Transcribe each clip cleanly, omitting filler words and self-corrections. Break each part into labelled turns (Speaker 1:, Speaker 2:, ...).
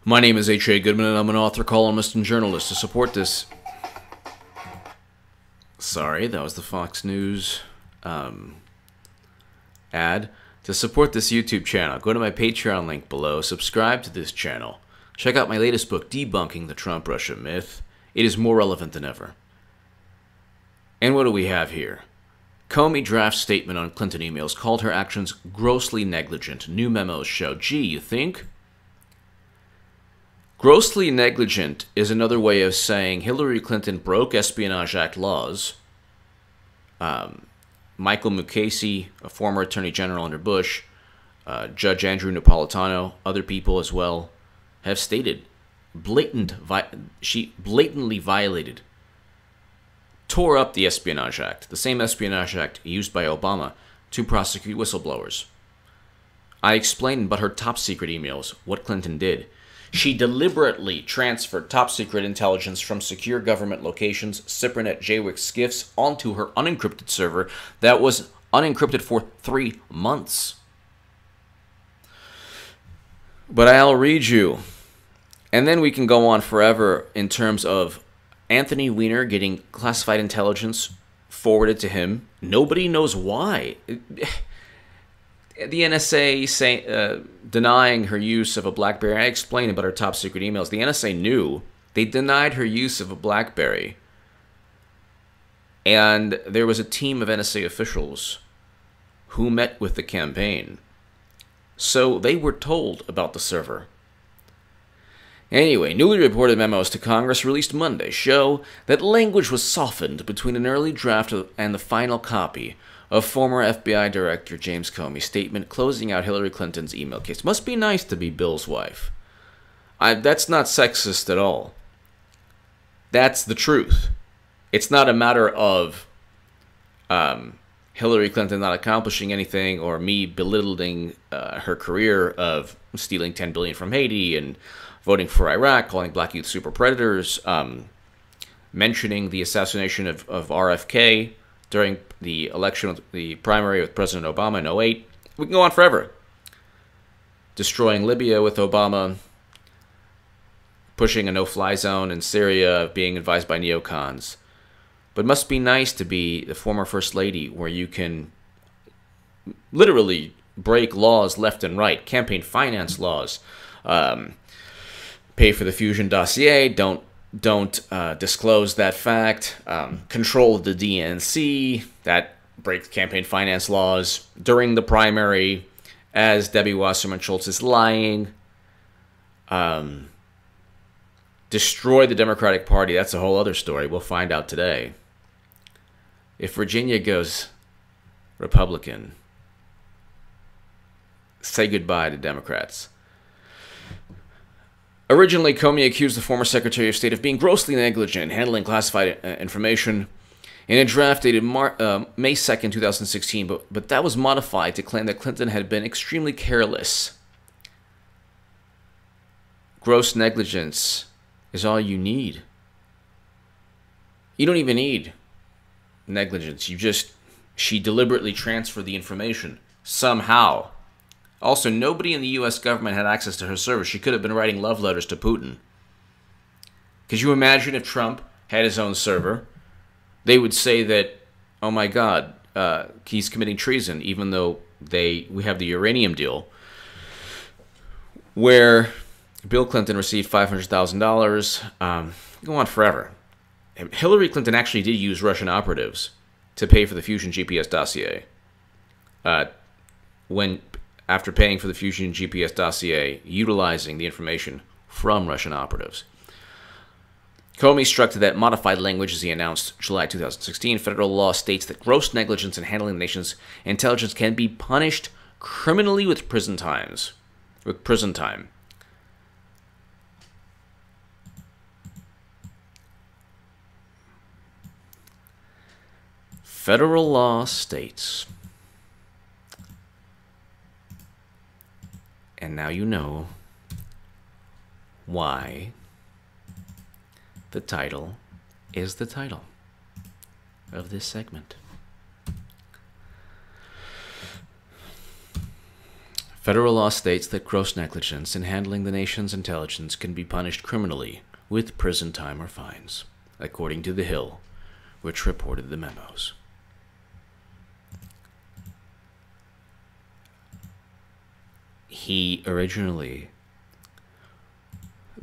Speaker 1: My name is H.A. Goodman, and I'm an author, columnist, and journalist. To support this... Sorry, that was the Fox News ad. To support this YouTube channel, go to my Patreon link below, subscribe to this channel, check out my latest book, Debunking the Trump-Russia Myth. It is more relevant than ever. And what do we have here? Comey draft statement on Clinton emails called her actions grossly negligent. New memos show. Gee, you think? Grossly negligent is another way of saying Hillary Clinton broke Espionage Act laws. Michael Mukasey, a former Attorney General under Bush, Judge Andrew Napolitano, other people as well, have stated she blatantly violated, tore up the Espionage Act, the same Espionage Act used by Obama to prosecute whistleblowers. I explained about her top-secret emails, what Clinton did. She deliberately transferred top-secret intelligence from secure government locations, SIPRNet JWIC SCIFs, onto her unencrypted server that was unencrypted for 3 months. But I'll read you. And then we can go on forever in terms of Anthony Weiner getting classified intelligence forwarded to him. Nobody knows why. The NSA denying her use of a BlackBerry. I explained about her top secret emails. The NSA knew. They denied her use of a BlackBerry. And there was a team of NSA officials who met with the campaign. So they were told about the server. Anyway, newly reported memos to Congress released Monday show that language was softened between an early draft and the final copy of former FBI Director James Comey's statement closing out Hillary Clinton's email case. Must be nice to be Bill's wife. That's not sexist at all. That's the truth. It's not a matter of Hillary Clinton not accomplishing anything or me belittling her career of stealing $10 billion from Haiti and voting for Iraq, calling black youth super predators, mentioning the assassination of RFK during the election of the primary with President Obama in 2008. We can go on forever. Destroying Libya with Obama, pushing a no-fly zone in Syria, being advised by neocons. But it must be nice to be the former First Lady where you can literally break laws left and right, campaign finance laws, pay for the Fusion dossier, don't disclose that fact, control the DNC, that breaks campaign finance laws during the primary, as Debbie Wasserman Schultz is lying, destroy the Democratic Party. That's a whole other story. We'll find out today. If Virginia goes Republican, say goodbye to Democrats. Originally, Comey accused the former Secretary of State of being grossly negligent in handling classified information in a draft dated May 2nd, 2016, but that was modified to claim that Clinton had been extremely careless. Gross negligence is all you need. You don't even need negligence. She deliberately transferred the information somehow. Also, nobody in the U.S. government had access to her server. She could have been writing love letters to Putin. Could you imagine if Trump had his own server? They would say that, oh my God, he's committing treason, even though we have the uranium deal, where Bill Clinton received $500,000. Go on forever. Hillary Clinton actually did use Russian operatives to pay for the Fusion GPS dossier. After paying for the Fusion GPS dossier, utilizing the information from Russian operatives. Comey struck to that modified language as he announced July 2016. Federal law states that gross negligence in handling the nation's intelligence can be punished criminally with prison time. Federal law states. And now you know why the title is the title of this segment. Federal law states that gross negligence in handling the nation's intelligence can be punished criminally with prison time or fines, according to The Hill, which reported the memos. He originally...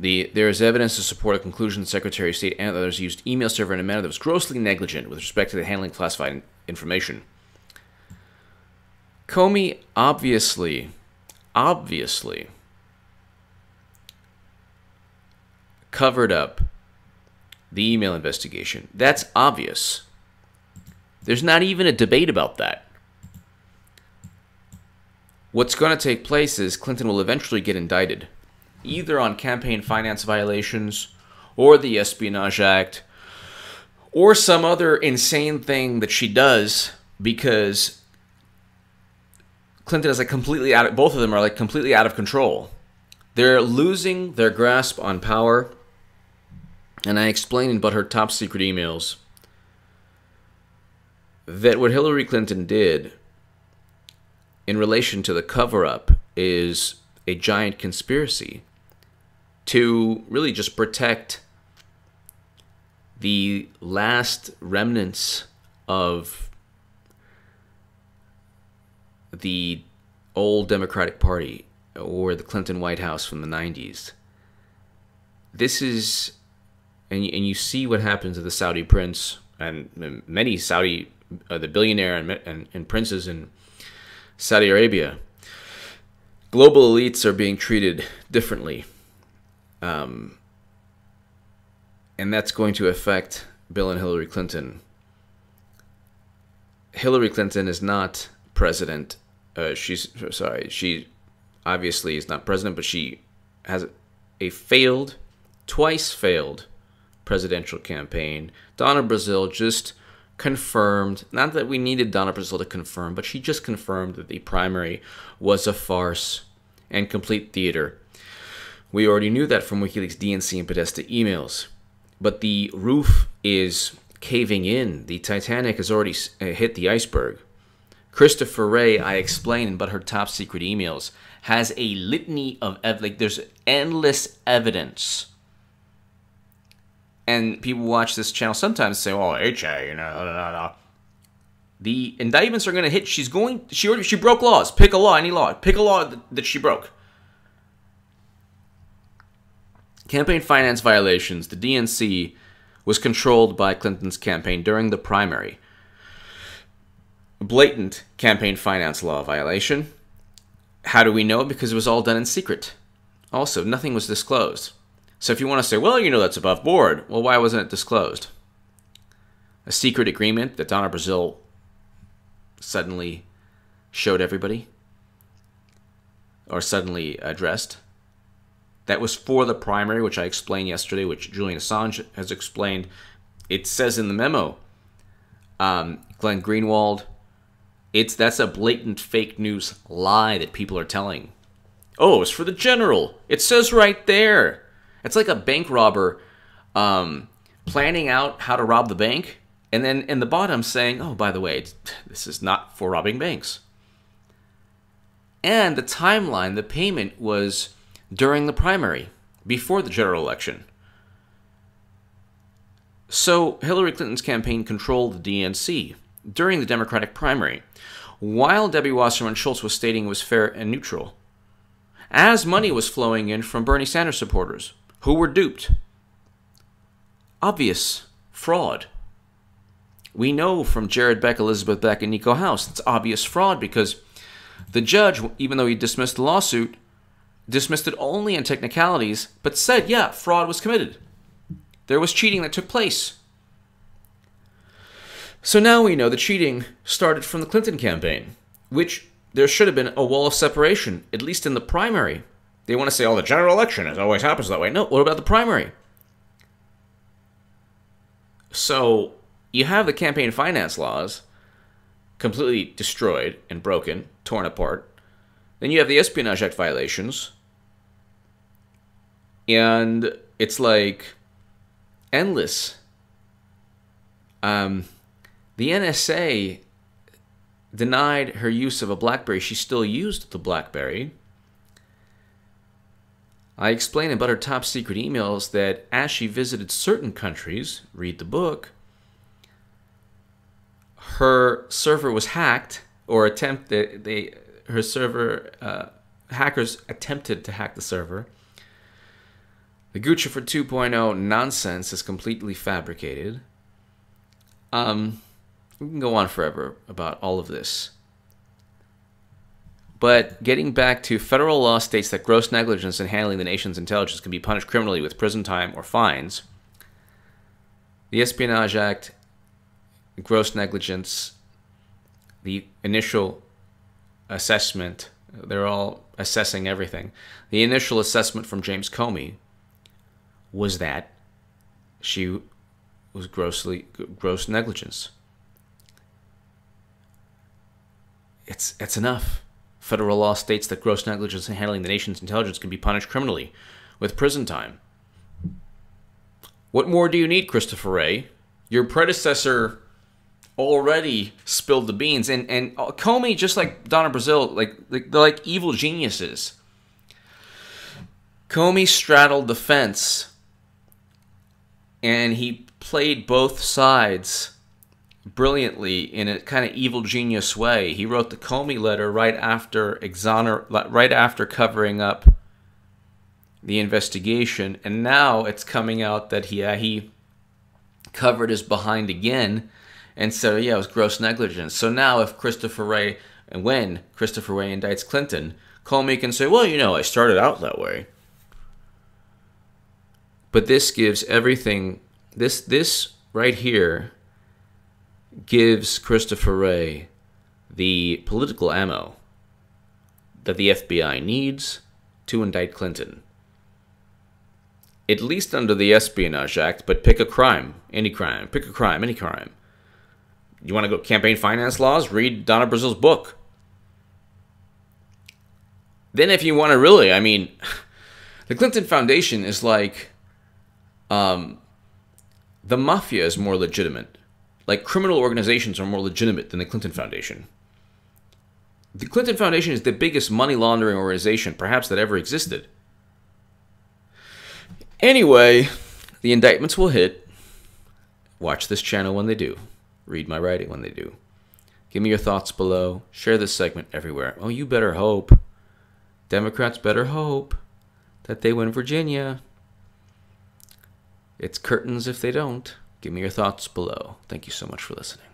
Speaker 1: There is evidence to support a conclusion the Secretary of State and others used email server in a manner that was grossly negligent with respect to the handling of classified information. Comey obviously covered up the email investigation. That's obvious. There's not even a debate about that. What's going to take place is Clinton will eventually get indicted, either on campaign finance violations or the Espionage Act or some other insane thing that she does, because Clinton is like completely out of, both of them are like completely out of control. They're losing their grasp on power. And I explained in But Her Top Secret Emails that what Hillary Clinton did in relation to the cover-up is a giant conspiracy to really just protect the last remnants of the old Democratic Party or the Clinton White House from the 90s. This is, and you see what happens to the Saudi prince and many Saudi, the billionaire and princes in Saudi Arabia. Global elites are being treated differently. And that's going to affect Bill and Hillary Clinton. Hillary Clinton is not president. She obviously is not president, but she has a twice failed presidential campaign. Donna Brazile just confirmed, not that we needed Donna Brazile to confirm, but she just confirmed that the primary was a farce and complete theater. We already knew that from WikiLeaks' DNC and Podesta emails. But the roof is caving in. The Titanic has already hit the iceberg. Christopher Wray, I explained in But Her Top Secret Emails, has a litany of there's endless evidence. And people watch this channel sometimes say, "Oh, HA, no." The indictments are going to hit. She broke laws. Pick a law, any law. Pick a law that she broke. Campaign finance violations. The DNC was controlled by Clinton's campaign during the primary. Blatant campaign finance law violation. How do we know? Because it was all done in secret. Also, nothing was disclosed. So if you want to say, well, that's above board. Well, why wasn't it disclosed? A secret agreement that Donna Brazile suddenly showed everybody? Or suddenly addressed? That was for the primary, which I explained yesterday, which Julian Assange has explained. It says in the memo, Glenn Greenwald, that's a blatant fake news lie that people are telling. Oh, it's for the general. It says right there. It's like a bank robber planning out how to rob the bank, and then in the bottom saying, oh, by the way, this is not for robbing banks. And the timeline, the payment was during the primary, before the general election. So Hillary Clinton's campaign controlled the DNC during the Democratic primary, while Debbie Wasserman Schultz was stating it was fair and neutral, as money was flowing in from Bernie Sanders supporters, who were duped. Obvious fraud. We know from Jared Beck, Elizabeth Beck, and Nico House, it's obvious fraud because the judge, even though he dismissed the lawsuit, dismissed it only on technicalities, but said, yeah, fraud was committed. There was cheating that took place. So now we know the cheating started from the Clinton campaign, which there should have been a wall of separation, at least in the primary. They want to say, oh, the general election, it always happens that way. No, what about the primary? So you have the campaign finance laws completely destroyed and broken, torn apart. Then you have the Espionage Act violations. And it's like endless. The NSA denied her use of a BlackBerry. She still used the BlackBerry. I explained about her top secret emails that as she visited certain countries, read the book, her server was hacked, or hackers attempted to hack the server. The Gucci for 2.0 nonsense is completely fabricated. We can go on forever about all of this. But getting back to federal law states that gross negligence in handling the nation's intelligence can be punished criminally with prison time or fines. The Espionage Act, gross negligence, the initial assessment, they're all assessing everything. The initial assessment from James Comey was that she was gross negligence. It's enough. Federal law states that gross negligence in handling the nation's intelligence can be punished criminally with prison time. What more do you need, Christopher Wray? Your predecessor already spilled the beans, and Comey, just like Donna Brazile, they're like evil geniuses. Comey straddled the fence, and he played both sides brilliantly in a kind of evil genius way. He wrote the Comey letter right after covering up the investigation, and now it's coming out that he covered his behind again, and so yeah, it was gross negligence. So now when Christopher Wray indicts Clinton, Comey can say, well, you know, I started out that way. But this gives everything, this right here gives Christopher Wray the political ammo that the FBI needs to indict Clinton. At least under the Espionage Act, but pick a crime, any crime. Pick a crime, any crime. You want to go campaign finance laws? Read Donna Brazile's book. Then if you want to really, I mean, the Clinton Foundation is like, the mafia is more legitimate. Like, criminal organizations are more legitimate than the Clinton Foundation. The Clinton Foundation is the biggest money laundering organization, perhaps, that ever existed. Anyway, the indictments will hit. Watch this channel when they do. Read my writing when they do. Give me your thoughts below. Share this segment everywhere. Oh, you better hope. Democrats better hope that they win Virginia. It's curtains if they don't. Give me your thoughts below. Thank you so much for listening.